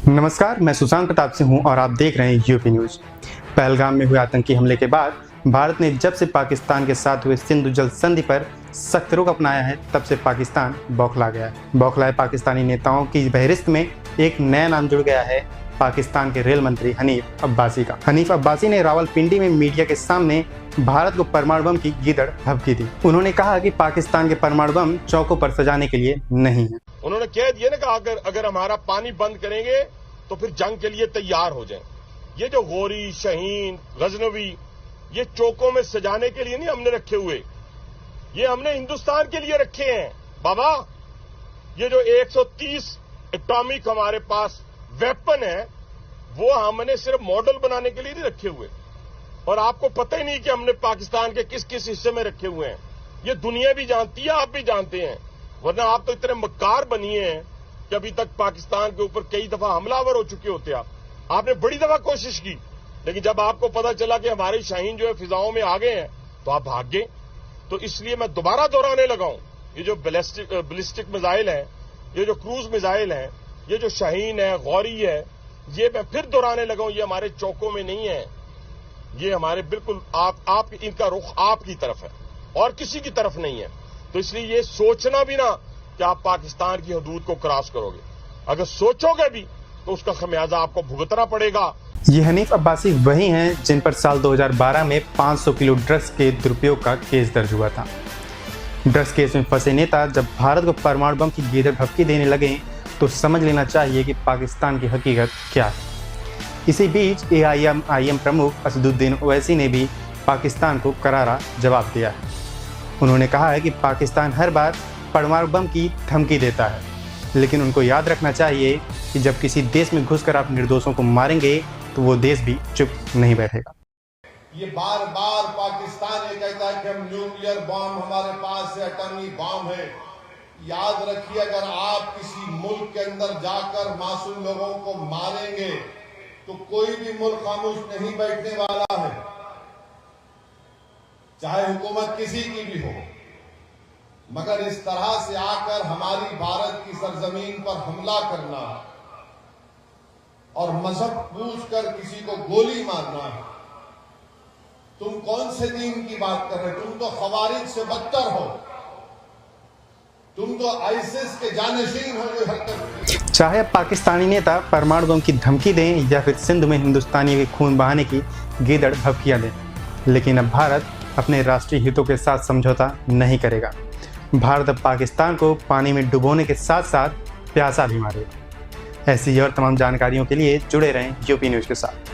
नमस्कार, मैं सुशांत प्रताप सिंह हूं और आप देख रहे हैं यूपी न्यूज। पहलगाम में हुए आतंकी हमले के बाद भारत ने जब से पाकिस्तान के साथ हुए सिंधु जल संधि पर सख्त रुख अपनाया है, तब से पाकिस्तान बौखला गया है। बौखलाए पाकिस्तानी नेताओं की बहरिस्त में एक नया नाम जुड़ गया है, पाकिस्तान के रेल मंत्री हनीफ अब्बासी का। हनीफ अब्बासी ने रावलपिंडी में मीडिया के सामने भारत को परमाणु बम की गीदड़ भभकी थी। उन्होंने कहा कि पाकिस्तान के परमाणु बम चौकों पर सजाने के लिए नहीं है। उन्होंने कह दिया ना कि अगर हमारा पानी बंद करेंगे तो फिर जंग के लिए तैयार हो जाएं। ये जो गोरी, शहीन, गजनवी, ये चौकों में सजाने के लिए नहीं हमने रखे हुए, ये हमने हिंदुस्तान के लिए रखे हैं बाबा। ये जो 130 एटॉमिक हमारे पास वेपन है, वो हमने सिर्फ मॉडल बनाने के लिए नहीं रखे हुए। और आपको पता ही नहीं कि हमने पाकिस्तान के किस किस हिस्से में रखे हुए हैं। ये दुनिया भी जानती है, आप भी जानते हैं, वरना आप तो इतने मक्कार बनिए हैं कि अभी तक पाकिस्तान के ऊपर कई दफा हमलावर हो चुके होते। आपने बड़ी दफा कोशिश की, लेकिन जब आपको पता चला कि हमारे शाहीन जो है फिजाओं में आ गए हैं, तो आप भाग गए। तो इसलिए मैं दोबारा दोहराने लगा हूं, ये जो बैलिस्टिक मिसाइल है, ये जो क्रूज मिसाइल है, ये जो शाहीन है, गौरी है, ये मैं फिर दोहराने लगा हूं, ये हमारे चौकों में नहीं है। ये हमारे बिल्कुल आप इनका रुख आपकी तरफ है और किसी की तरफ नहीं है। तो इसलिए ये सोचना भी ना कि आप पाकिस्तान की हदूद को क्रॉस करोगे, अगर सोचोगे भी तो उसका खमियाजा आपको भुगतना पड़ेगा। ये हनीफ अब्बासी वही हैं जिन पर साल 2012 में 500 किलो ड्रग्स के दुरुपयोग का केस दर्ज हुआ था। ड्रग्स केस में फंसे नेता जब भारत को परमाणु बम की गीदड़ भभकी देने लगे तो समझ लेना चाहिए कि पाकिस्तान की हकीकत क्या है। इसी बीच AIM प्रमुख असदुद्दीन ओवैसी ने भी पाकिस्तान को करारा जवाब दिया है। उन्होंने कहा है कि पाकिस्तान हर बार परमाणु बम की धमकी देता है, लेकिन उनको याद रखना चाहिए कि जब किसी देश में घुसकर आप निर्दोषों को मारेंगे तो वो देश भी चुप नहीं बैठेगा। ये बार बार पाकिस्तान ये कहता है कि हम न्यूक्लियर बॉम्ब हमारे पास है, एटॉमिक बॉम्ब है। याद रखिए, अगर आप किसी मुल्क के अंदर जाकर मासूम लोगों को मारेंगे तो कोई भी मुल्क खामोश नहीं बैठने वाला है, चाहे हुकूमत किसी की भी हो। मगर इस तरह से आकर हमारी भारत की सरजमीन पर हमला करना और मजहब पूछकर किसी को गोली मारना, तुम कौन से दीन की बात कर रहे हो? तुम तो खवारिज से बदतर हो, तुम तो आईसिस के जानशीन हो जो हरकत। चाहे अब पाकिस्तानी नेता परमाणु बम की धमकी दें या फिर सिंध में हिंदुस्तानियों के खून बहाने की गीदड़ भभकियां दें, लेकिन अब भारत अपने राष्ट्रीय हितों के साथ समझौता नहीं करेगा। भारत अब पाकिस्तान को पानी में डुबोने के साथ साथ प्यासा भी मारेगा। ऐसी और तमाम जानकारियों के लिए जुड़े रहें यूपी न्यूज़ के साथ।